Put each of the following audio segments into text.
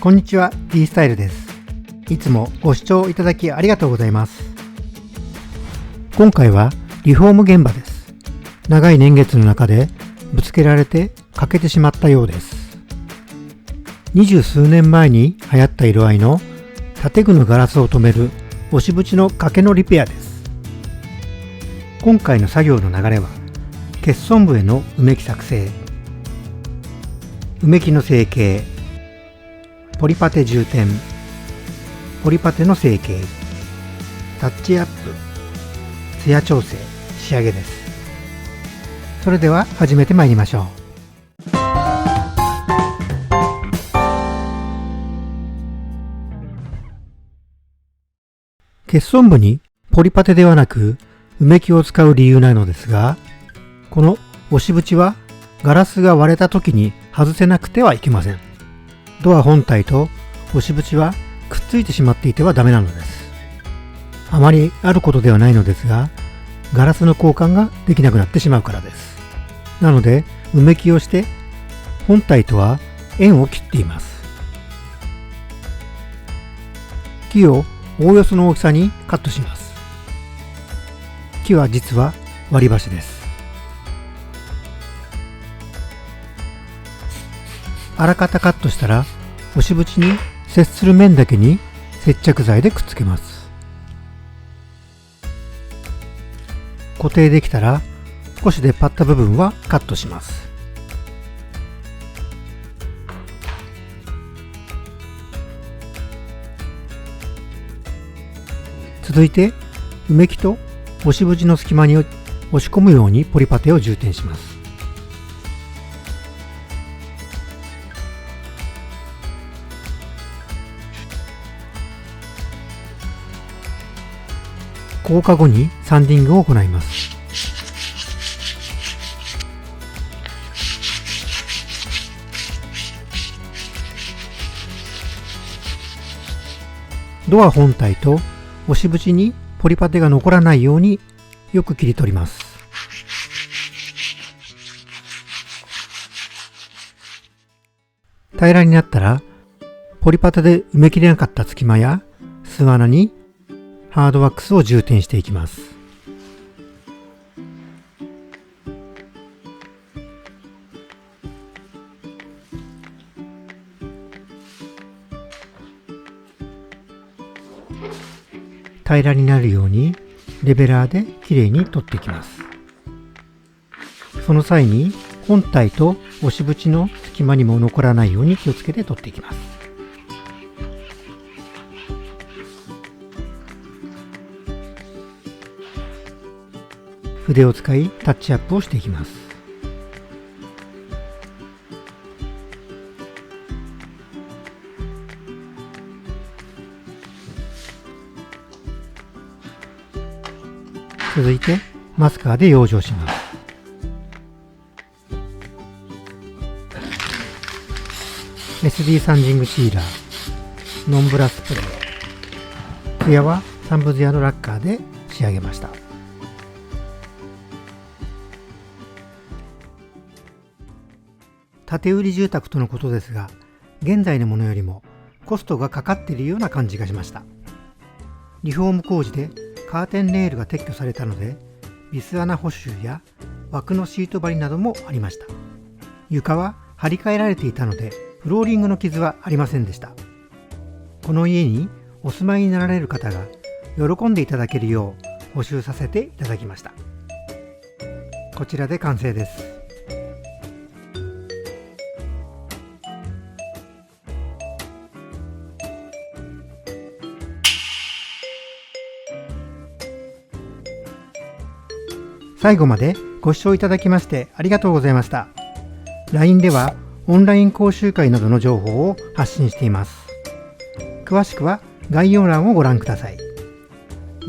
こんにちは、D スタイルです。いつもご視聴いただきありがとうございます。今回はリフォーム現場です。長い年月の中でぶつけられて欠けてしまったようです。20数年前に流行った色合いの建具のガラスを留める押し縁の欠けのリペアです。今回の作業の流れは欠損部への埋め木作成、埋め木の成形、ポリパテ充填、ポリパテの成形、タッチアップ、ツヤ調整、仕上げです。それでは始めてまいりましょう。欠損部にポリパテではなく埋め木を使う理由なのですが、この押し縁はガラスが割れた時に外せなくてはいけません。ドア本体と押し縁はくっついてしまっていてはダメなのです。あまりあることではないのですが、ガラスの交換ができなくなってしまうからです。なので埋め木をして本体とは縁を切っています。木をおおよその大きさにカットします。木は実は割り箸です。あらかたカットしたら押し縁に接する面だけに接着剤でくっつけます。固定できたら少し出っ張った部分はカットします。続いて埋め木と押し縁の隙間に押し込むようにポリパテを充填します。硬化後にサンディングを行います。ドア本体と押し縁にポリパテが残らないようによく切り取ります。平らになったらポリパテで埋め切れなかった隙間や巣穴にハードワックスを充填していきます。平らになるようにレベラーできれいに取っていきます。その際に本体と押し縁の隙間にも残らないように気をつけて取っていきます。筆を使いタッチアップをしていきます。続いてマスカーで養生します。SD サンジングシーラー、ノンブラスプレー、ツヤは三部ツヤのラッカーで仕上げました。建て売り住宅とのことですが、現在のものよりもコストがかかっているような感じがしました。リフォーム工事でカーテンレールが撤去されたので、ビス穴補修や枠のシート張りなどもありました。床は張り替えられていたので、フローリングの傷はありませんでした。この家にお住まいになられる方が喜んでいただけるよう補修させていただきました。こちらで完成です。最後までご視聴いただきましてありがとうございました。LINE ではオンライン講習会などの情報を発信しています。詳しくは概要欄をご覧ください。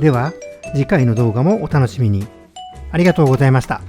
では次回の動画もお楽しみに。ありがとうございました。